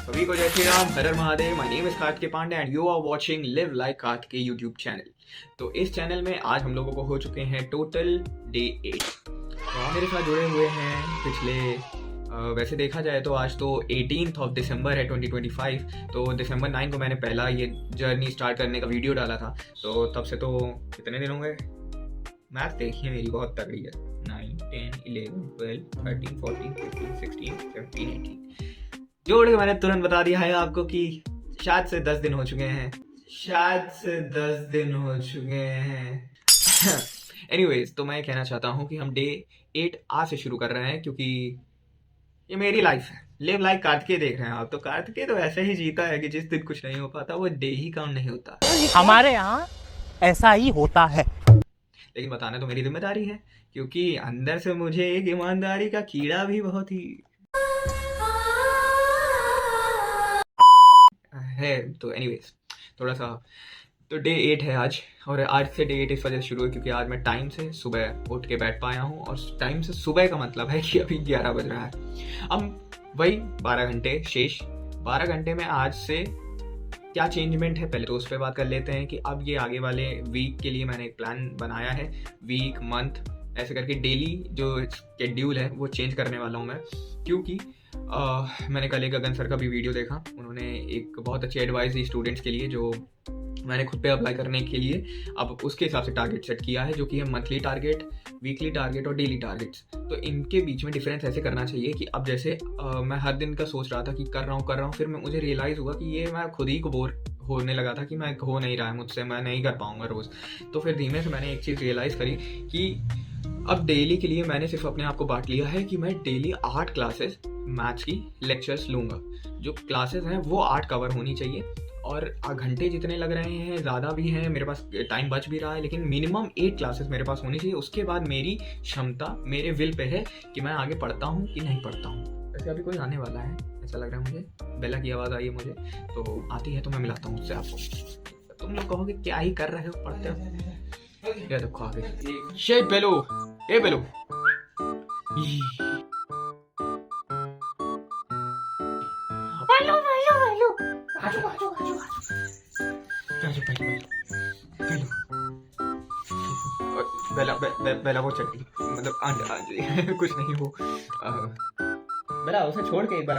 सभी को जय श्री राम, हर हर Mahadev. My name is Kartikey Pandey and you are watching live like Kartikey YouTube channel. तो इस चैनल में आज हम लोगों को हो चुके हैं टोटल डे 8। तो आप मेरे साथ जुड़े हुए हैं पिछले वैसे देखा जाए तो आज तो 18 दिसंबर है 2025। तो दिसंबर 9 को मैंने पहला ये जर्नी स्टार्ट करने का वीडियो डाला था। तो तब से तो कितने दिन हो गए, मैथ देखिए मेरी बहुत तगड़ी है। 9, 10, 11, 12, 13, 14, 15, 16, 17, 18 जोड़ के मैंने तुरंत बता दिया है आपको कि शायद से 10 दिन हो चुके हैं। एनीवेज, तो मैं कहना चाहता हूँ कि हम डे 8 आज से शुरू कर रहे हैं, क्योंकि ये मेरी लाइफ है। लिव लाइक कार्तिकेय देख रहे हैं आप, तो कार्तिकेय तो ऐसे ही जीता है कि जिस दिन कुछ नहीं हो पाता वो डे ही काउंट नहीं होता। हमारे यहाँ ऐसा ही होता है, लेकिन बताना तो मेरी जिम्मेदारी है, क्योंकि अंदर से मुझे एक ईमानदारी का कीड़ा भी बहुत ही है। तो एनीवेज, थोड़ा सा तो डे 8 है आज, और आज से डे 8 इस वजह से शुरू है क्योंकि आज मैं टाइम से सुबह उठ के बैठ पाया हूँ। और टाइम से सुबह का मतलब है कि अभी 11 बज रहा है। अब वही 12 घंटे शेष। 12 घंटे में आज से क्या चेंजमेंट है पहले तो उस पर बात कर लेते हैं कि अब ये आगे वाले वीक के लिए मैंने एक प्लान बनाया है। वीक, मंथ ऐसे करके डेली जो शेड्यूल है वो चेंज करने वाला हूँ मैं, क्योंकि मैंने कल एक गगन सर का भी वीडियो देखा। उन्होंने एक बहुत अच्छी एडवाइस दी स्टूडेंट्स के लिए, जो मैंने खुद पे अप्लाई करने के लिए अब उसके हिसाब से टारगेट सेट किया है, जो कि है मंथली टारगेट, वीकली टारगेट और डेली टारगेट्स। तो इनके बीच में डिफरेंस ऐसे करना चाहिए कि अब जैसे मैं हर दिन का सोच रहा था कि कर रहा हूँ, फिर मुझे रियलाइज़ हुआ कि ये मैं खुद ही को बोर होने लगा था कि मैं हो नहीं रहा है मुझसे, मैं नहीं कर पाऊंगा रोज़। तो फिर धीमे से मैंने एक चीज़ रियलाइज़ करी कि अब डेली के लिए मैंने सिर्फ अपने आप को बांट लिया है कि मैं डेली 8 क्लासेस मैथ्स की लेक्चर्स लूँगा। जो क्लासेस हैं वो 8 कवर होनी चाहिए, और घंटे जितने लग रहे हैं ज़्यादा भी हैं, मेरे पास टाइम बच भी रहा है, लेकिन मिनिमम 8 क्लासेस मेरे पास होनी चाहिए। उसके बाद मेरी क्षमता मेरे विल पे है कि मैं आगे पढ़ता हूँ कि नहीं पढ़ता हूँ। वैसे अभी कोई आने वाला है ऐसा लग रहा है मुझे, बेला की आवाज़ आई है मुझे, तो आती है तो मैं मिलाता हूँ उससे आपको। तुम लोग कहोगे क्या ही कर रहे हो, पढ़ते हो। ये देखो आगे शेट बेलो, ए बेलो, बेला वो चट्टी मतलब आंटी कुछ नहीं वो बेला उसे छोड़ के एक बार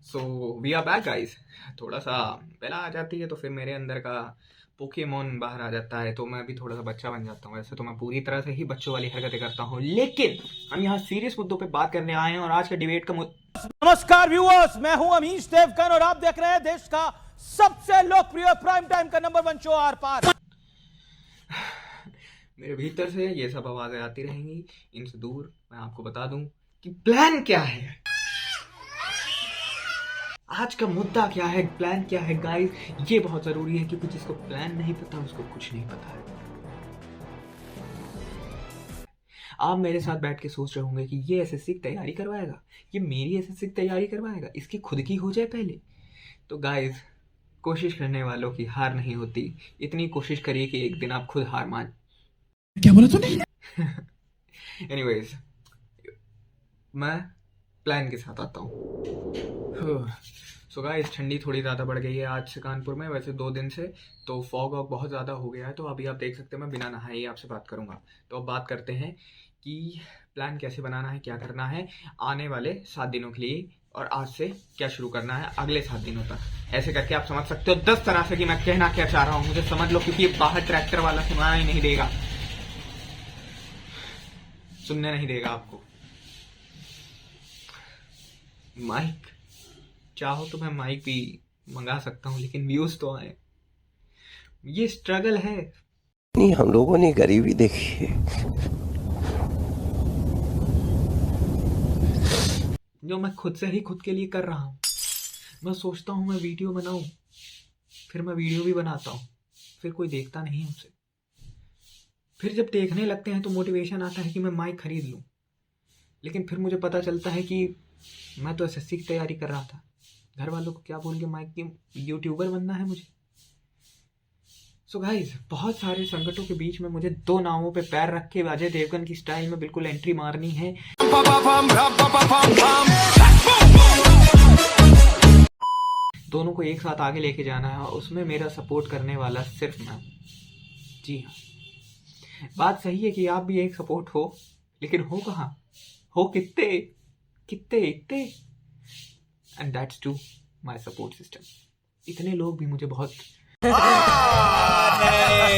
so we are back guys. थोड़ा सा बेला आ जाती है तो फिर मेरे अंदर का पोकेमोन बाहर आ जाता है, तो मैं भी थोड़ा सा बच्चा बन जाता हूँ। वैसे तो मैं पूरी तरह से ही बच्चों वाली हरकतें करता हूँ, लेकिन हम यहाँ सीरियस मुद्दों पे बात करने आए हैं। और आज का डिबेट का नमस्कार व्यूअर्स, मैं हूं अमीश देवगन और आप देख रहे हैं देश का सबसे लोकप्रिय प्राइम टाइम का नंबर 1 शो आर पार। मेरे भीतर से ये सब आवाजें आती रहेंगी, इनसे दूर मैं आपको बता दूं कि प्लान क्या है, आज का मुद्दा क्या है, प्लान क्या है गाइस। ये बहुत जरूरी है, क्योंकि जिसको प्लान नहीं पता उसको कुछ नहीं पता है। आप मेरे साथ बैठ के सोच रहे होंगे कि ये एसएससी की तैयारी करवाएगा, ये मेरी एसएससी की तैयारी करवाएगा, इसकी खुद की हो जाए पहले। तो गाइस, कोशिश करने वालों की हार नहीं होती। इतनी कोशिश करिए कि एक दिन आप खुद हार मान। क्या बोला तूने? एनीवेज, मैं प्लान के साथ आता हूँ। सो गाइस, ठंडी थोड़ी ज़्यादा बढ़ गई है आज से कानपुर में, वैसे 2 दिन से तो फॉग वॉग बहुत ज़्यादा हो गया है। तो अभी आप देख सकते हैं मैं बिना नहाए ही आपसे बात करूँगा। तो अब बात करते हैं कि प्लान कैसे बनाना है, क्या करना है आने वाले 7 दिनों के लिए, और आज से क्या शुरू करना है अगले 7 दिनों तक। ऐसे करके आप समझ सकते हो 10 तरह से कि मैं कहना क्या चाह रहा हूँ, मुझे समझ लो, क्योंकि बाहर ट्रैक्टर वाला सुनाना ही नहीं देगा, सुनने नहीं देगा आपको। माइक चाहो तो मैं माइक भी मंगा सकता हूँ, लेकिन व्यूज तो आए, ये स्ट्रगल है। नहीं, हम लोगों ने गरीबी देखी है। जो मैं खुद से ही खुद के लिए कर रहा हूँ। मैं सोचता हूँ मैं वीडियो बनाऊं, फिर मैं वीडियो भी बनाता हूँ, फिर कोई देखता नहीं है उसे। फिर जब देखने लगते हैं तो मोटिवेशन आता है कि मैं माइक खरीद लूँ, लेकिन फिर मुझे पता चलता है कि मैं तो एसएससी की तैयारी कर रहा था। घर वालों को क्या बोल के माइक की यूट्यूबर बनना है मुझे। सो गाइज, बहुत सारे संकटों के बीच में मुझे 2 नावों पे पैर रख के अजय देवगन की स्टाइल में बिल्कुल एंट्री मारनी है। दोनों को एक साथ आगे लेके जाना है, उसमें मेरा सपोर्ट करने वाला सिर्फ मैं। जी हाँ, बात सही है कि आप भी एक सपोर्ट हो, लेकिन हो कहाँ, हो कितने कितने इतने। And that's to my support system. इतने लोग भी मुझे बहुत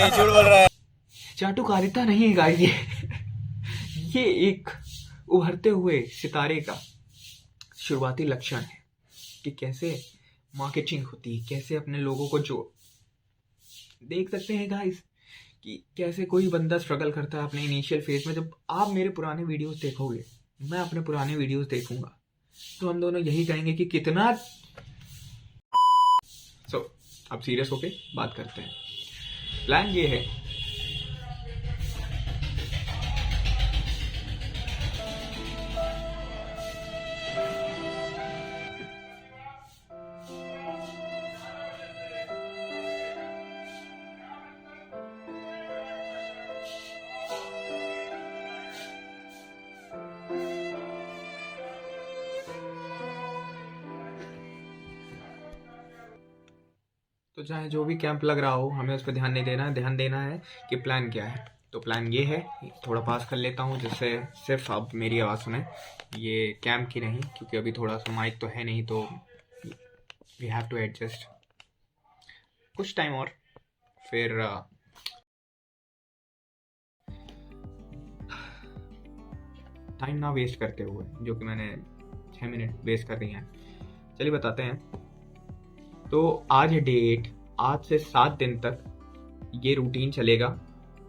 झूठ बोल रहा है। चाटुकारिता नहीं है गाइस, ये एक उभरते हुए सितारे का शुरुआती लक्षण है कि कैसे मार्केटिंग होती है, कैसे अपने लोगों को जो देख सकते हैं गाइस कि कैसे कोई बंदा स्ट्रगल करता है अपने इनिशियल फेज में। जब आप मेरे पुराने वीडियोस देखोगे, मैं अपने पुराने वीडियोस देखूंगा, तो हम दोनों यही कहेंगे कि कितना। अब सीरियस होके बात करते हैं। प्लान ये है, तो चाहे जो भी कैंप लग रहा हो, हमें उस पर ध्यान नहीं देना है, ध्यान देना है कि प्लान क्या है। तो प्लान ये है, थोड़ा पास कर लेता हूँ जिससे सिर्फ आप मेरी आवाज़ सुने, ये कैंप की नहीं, क्योंकि अभी थोड़ा सा माइक तो है नहीं, तो वी हैव टू एडजस्ट कुछ टाइम और फिर टाइम ना वेस्ट करते हुए, जो कि मैंने 6 मिनट वेस्ट कर रही हैं। चलिए बताते हैं। तो आज है डे 8, आज से 7 दिन तक ये रूटीन चलेगा,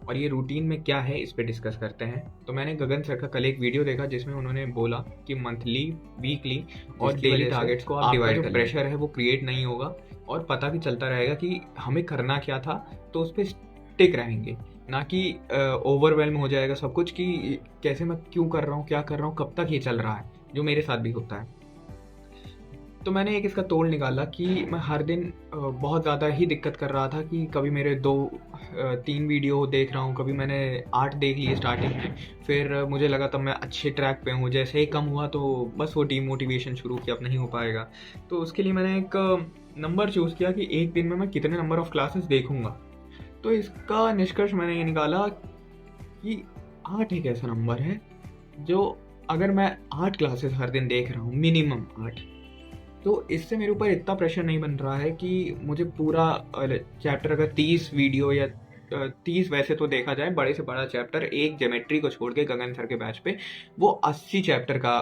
और ये रूटीन में क्या है इस पे डिस्कस करते हैं। तो मैंने गगन सर का कल एक वीडियो देखा जिसमें उन्होंने बोला कि मंथली, वीकली और डेली टारगेट्स को आप डिवाइड करें, प्रेशर है वो क्रिएट नहीं होगा और पता भी चलता रहेगा कि हमें करना क्या था, तो उस पर स्टिक रहेंगे, ना कि ओवरवेल्म हो जाएगा सब कुछ कि कैसे मैं क्यों कर रहा हूँ, क्या कर रहा हूँ, कब तक ये चल रहा है, जो मेरे साथ भी होता है। तो मैंने एक इसका तोड़ निकाला कि मैं हर दिन बहुत ज़्यादा ही दिक्कत कर रहा था कि कभी मेरे 2-3 वीडियो देख रहा हूँ, कभी मैंने 8 देख लिए स्टार्टिंग में, फिर मुझे लगा तब मैं अच्छे ट्रैक पे हूँ, जैसे ही कम हुआ तो बस वो डीमोटिवेशन शुरू किया, अब नहीं हो पाएगा। तो उसके लिए मैंने एक नंबर चूज़ किया कि एक दिन में मैं कितने नंबर ऑफ क्लासेस देखूँगा। तो इसका निष्कर्ष मैंने ये निकाला कि 8 एक ऐसा नंबर है जो अगर मैं 8 क्लासेस हर दिन देख रहा हूँ, मिनिमम 8, तो इससे मेरे ऊपर इतना प्रेशर नहीं बन रहा है कि मुझे पूरा चैप्टर, अगर 30 वीडियो या 30 वैसे तो देखा जाए बड़े से बड़ा चैप्टर, एक ज्योमेट्री को छोड़ के गगन सर के बैच पे वो 80 चैप्टर का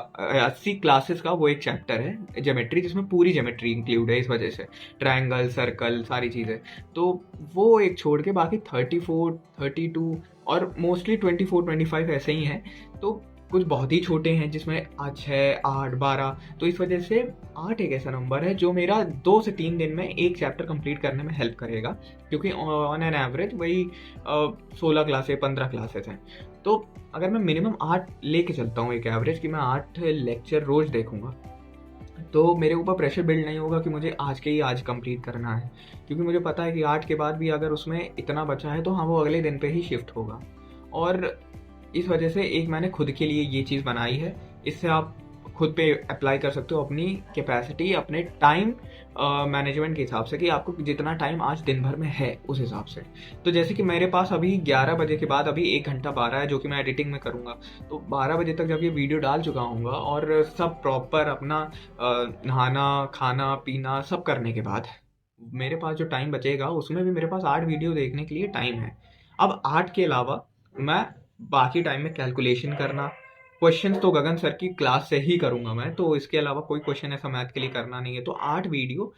80 क्लासेस का वो एक चैप्टर है ज्योमेट्री, जिसमें पूरी ज्योमेट्री इंक्लूड है। इस वजह से ट्रायंगल, सर्कल, सारी चीज़ें, तो वो एक छोड़ के बाकी 34, 32 और मोस्टली 24-25 ऐसे ही हैं। तो कुछ बहुत ही छोटे हैं जिसमें 6, 8, 12, तो इस वजह से 8 एक ऐसा नंबर है जो मेरा 2 से 3 दिन में एक चैप्टर कंप्लीट करने में हेल्प करेगा, क्योंकि ऑन एन एवरेज वही 16 क्लासेस, 15 क्लासेस हैं। तो अगर मैं मिनिमम 8 लेके चलता हूँ एक एवरेज कि मैं 8 लेक्चर रोज देखूंगा, तो मेरे ऊपर प्रेशर बिल्ड नहीं होगा कि मुझे आज के ही आज कंप्लीट करना है, क्योंकि मुझे पता है कि 8 के बाद भी अगर उसमें इतना बचा है तो हाँ, वो अगले दिन पे ही शिफ्ट होगा। और इस वजह से एक मैंने खुद के लिए ये चीज़ बनाई है, इससे आप खुद पे अप्लाई कर सकते हो अपनी कैपेसिटी, अपने टाइम मैनेजमेंट के हिसाब से, कि आपको जितना टाइम आज दिन भर में है उस हिसाब से। तो जैसे कि मेरे पास अभी 11 बजे के बाद अभी 1 घंटा 12 है, जो कि मैं एडिटिंग में करूँगा। तो 12 बजे तक जब ये वीडियो डाल चुका हूँगा और सब प्रॉपर अपना नहाना, खाना, पीना सब करने के बाद मेरे पास जो टाइम बचेगा उसमें भी मेरे पास 8 वीडियो देखने के लिए टाइम है। अब 8 के अलावा मैं बाकी टाइम में कैलकुलेशन करना, क्वेश्चंस तो गगन सर की क्लास से ही करूंगा मैं, तो इसके अलावा कोई क्वेश्चन ऐसा मैथ के लिए करना नहीं है। तो 8 video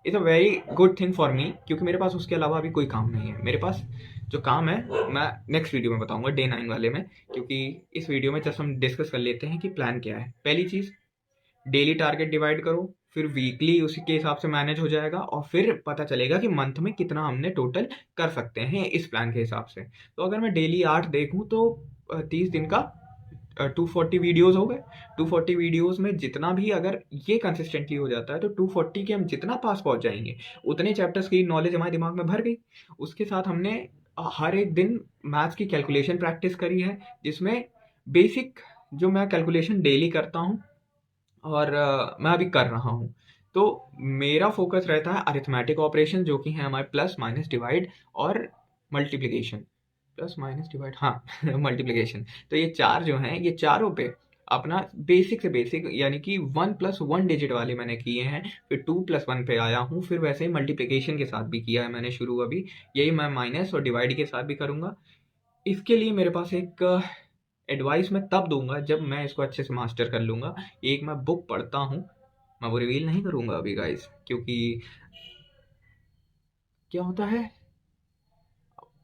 is a very good thing for me, क्योंकि मेरे पास उसके अलावा अभी कोई काम नहीं है। मेरे पास जो काम है मैं नेक्स्ट वीडियो में बताऊंगा, डे 9 वाले में, क्योंकि इस वीडियो में जस्ट हम डिस्कस कर लेते हैं कि प्लान क्या है। पहली चीज़, डेली टारगेट डिवाइड करो, फिर वीकली उसी के हिसाब से मैनेज हो जाएगा, और फिर पता चलेगा कि मंथ में कितना हमने टोटल कर सकते हैं इस प्लान के हिसाब से। तो अगर मैं डेली 8 देखूं तो 30 दिन का 240 वीडियोस हो गए। 240 वीडियोस में जितना भी अगर ये कंसिस्टेंटली हो जाता है तो 240 के हम जितना पास पहुंच जाएंगे उतने चैप्टर्स की नॉलेज हमारे दिमाग में भर गई। उसके साथ हमने हर एक दिन मैथ्स की कैलकुलेशन प्रैक्टिस करी है, जिसमें बेसिक जो मैं कैलकुलेशन डेली करता हूँ और मैं अभी कर रहा हूँ। तो मेरा फोकस रहता है अरिथमेटिक ऑपरेशन, जो कि है हमारे प्लस माइनस डिवाइड और मल्टीप्लिकेशन। प्लस माइनस डिवाइड, हाँ मल्टीप्लिकेशन। तो ये चार जो हैं, ये चारों पे अपना बेसिक से बेसिक यानी कि 1+1 डिजिट वाले मैंने किए हैं, फिर 2+1 पे आया हूँ, फिर वैसे ही मल्टीप्लिकेशन के साथ भी किया है मैंने शुरू। अभी यही मैं माइनस और डिवाइड के साथ भी करूँगा। इसके लिए मेरे पास एक एडवाइस मैं तब दूंगा जब मैं इसको अच्छे से मास्टर कर लूँगा। एक मैं बुक पढ़ता हूँ, मैं वो रिवील नहीं करूँगा अभी गाइस, क्योंकि क्या होता है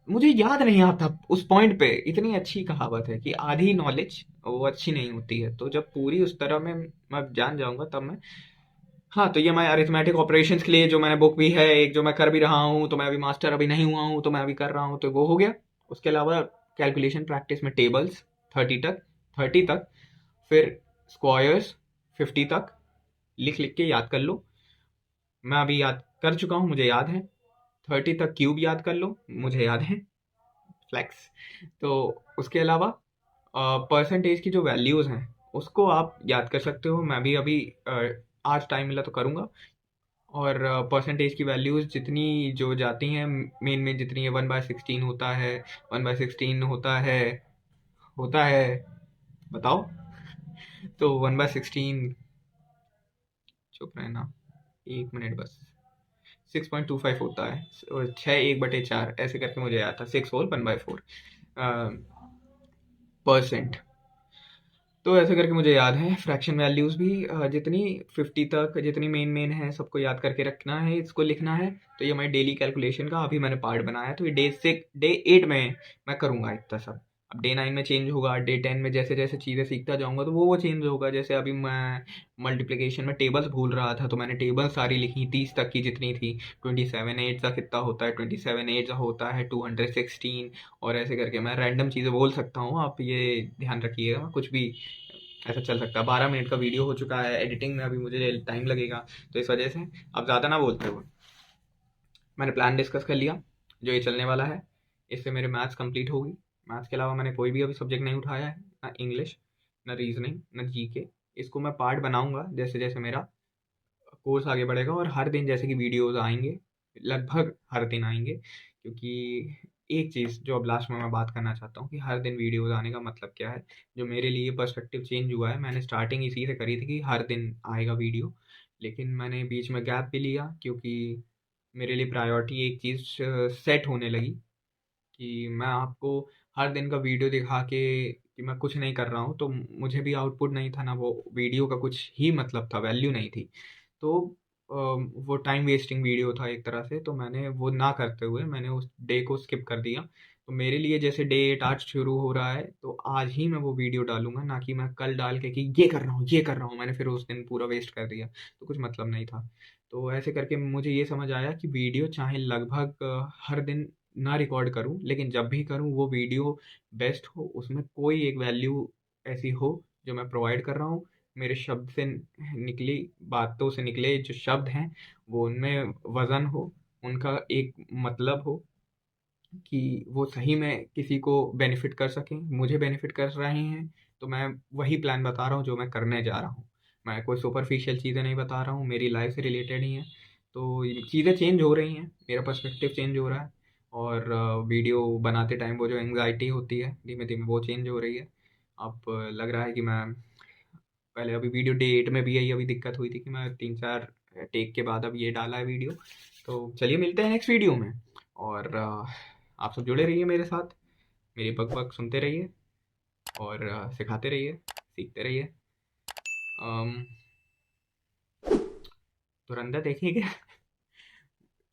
मुझे याद नहीं आता उस पॉइंट पे। इतनी अच्छी कहावत है कि आधी नॉलेज वो अच्छी नहीं होती है, तो जब पूरी उस तरह में मैं जान जाऊंगा तब मैं। हाँ, तो ये मैं अरिथमेटिक ऑपरेशंस के लिए जो मैंने बुक भी है, एक जो मैं कर भी रहा हूँ, तो मैं अभी मास्टर अभी नहीं हुआ हूँ तो मैं अभी कर रहा हूँ, तो वो हो गया। उसके अलावा कैलकुलेशन प्रैक्टिस में टेबल्स 30 तक, फिर स्क्वायर्स 50 तक लिख लिख के याद कर लो। मैं अभी याद कर चुका हूँ, मुझे याद है। 30 तक क्यूब याद कर लो, मुझे याद है। फ्लैक्स। तो उसके अलावा परसेंटेज की जो वैल्यूज़ हैं उसको आप याद कर सकते हो। मैं भी अभी आज टाइम मिला तो करूँगा। और परसेंटेज की वैल्यूज़ जितनी जो जाती हैं मेन में, जितनी है 1/16 होता है, 1/16 होता है बताओ। तो 1/16, चुप रहना 1 मिनट बस, 6.25 होता है। और 6 1/4 ऐसे करके मुझे याद था, 6 होल 1/4 परसेंट। तो ऐसे करके मुझे याद है। फ्रैक्शन वैल्यूज़ भी जितनी 50 तक जितनी मेन मेन है सबको याद करके रखना है, इसको लिखना है। तो ये हमारी डेली कैलकुलेशन का अभी मैंने पार्ट बनाया है। तो ये डे 8 में मैं करूँगा इतना सब। अब डे 9 में चेंज होगा, डे 10 में जैसे जैसे चीज़ें सीखता जाऊँगा तो वो चेंज होगा। जैसे अभी मैं मल्टीप्लिकेशन में टेबल्स भूल रहा था, तो मैंने टेबल्स सारी लिखी 30 तक की जितनी थी। 27 8 का कितना होता है, 27 8 का होता है 216। और ऐसे करके मैं रैंडम चीज़ें बोल सकता हूँ, आप ये ध्यान रखिएगा। कुछ भी ऐसा चल सकता है। 12 मिनट का वीडियो हो चुका है, एडिटिंग में अभी मुझे टाइम लगेगा, तो इस वजह से अब ज़्यादा ना बोलते हुए मैंने प्लान डिस्कस कर लिया जो ये चलने वाला है। इससे मेरे मैथ्स कंप्लीट होगी। मैथ्स के अलावा मैंने कोई भी अभी सब्जेक्ट नहीं उठाया है, ना इंग्लिश, ना रीजनिंग, ना जीके। इसको मैं पार्ट बनाऊंगा जैसे जैसे मेरा कोर्स आगे बढ़ेगा, और हर दिन जैसे कि वीडियोज़ आएंगे, लगभग हर दिन आएंगे। क्योंकि एक चीज़ जो अब लास्ट में मैं बात करना चाहता हूँ कि हर दिन वीडियोज़ आने का मतलब क्या है। जो मेरे लिए पर्सपेक्टिव चेंज हुआ है, मैंने स्टार्टिंग इसी से करी थी कि हर दिन आएगा वीडियो, लेकिन मैंने बीच में गैप भी लिया क्योंकि मेरे लिए प्रायोरिटी एक चीज़ सेट होने लगी कि मैं आपको हर दिन का वीडियो दिखा के कि मैं कुछ नहीं कर रहा हूँ, तो मुझे भी आउटपुट नहीं था ना, वो वीडियो का कुछ ही मतलब था, वैल्यू नहीं थी। तो वो टाइम वेस्टिंग वीडियो था एक तरह से। तो मैंने वो ना करते हुए मैंने उस डे को स्किप कर दिया। तो मेरे लिए जैसे डे 8 आज शुरू हो रहा है, तो आज ही मैं वो वीडियो डालूंगा, ना कि मैं कल डाल के कि ये कर रहा हूँ ये कर रहा हूँ, मैंने फिर उस दिन पूरा वेस्ट कर दिया, तो कुछ मतलब नहीं था। तो ऐसे करके मुझे ये समझ आया कि वीडियो चाहे लगभग हर दिन ना रिकॉर्ड करूँ, लेकिन जब भी करूँ वो वीडियो बेस्ट हो, उसमें कोई एक वैल्यू ऐसी हो जो मैं प्रोवाइड कर रहा हूँ। मेरे शब्द से निकली बातों से निकले जो शब्द हैं वो उनमें वज़न हो, उनका एक मतलब हो, कि वो सही में किसी को बेनिफिट कर सकें, मुझे बेनिफिट कर रहे हैं। तो मैं वही प्लान बता रहा हूँ जो मैं करने जा रहा हूँ। मैं कोई सुपरफिशियल चीज़ें नहीं बता रहा हूँ, मेरी लाइफ से रिलेटेड ही हैं। तो ये चीज़ें चेंज हो रही हैं, मेरा पर्सपेक्टिव चेंज हो रहा है। और वीडियो बनाते टाइम वो जो एंग्जाइटी होती है धीमे धीमे वो चेंज हो रही है। अब लग रहा है कि मैं पहले अभी वीडियो डे 8 में भी यही अभी दिक्कत हुई थी कि मैं 3-4 टेक के बाद अब ये डाला है वीडियो। तो चलिए मिलते हैं नेक्स्ट वीडियो में। और आप सब जुड़े रहिए मेरे साथ, मेरी बक बक सुनते रहिए और सिखाते रहिए, सीखते रहिए। अम, धुरंधर देखिए क्या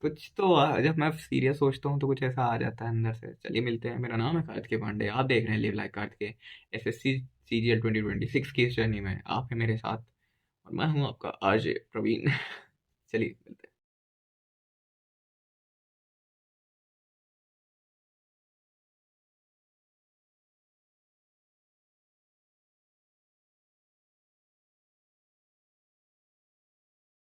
कुछ तो जब मैं सीरियस सोचता हूँ तो कुछ ऐसा आ जाता है अंदर से। चलिए मिलते हैं। मेरा नाम है कार्तिके पांडे, आप देख रहे हैं लिव लाइक कार्तिके, एसएससी सीजीएल 2026 की इस जर्नी में आप हैं मेरे साथ, और मैं हूँ आपका आरजे प्रवीण। चलिए मिलते हैं।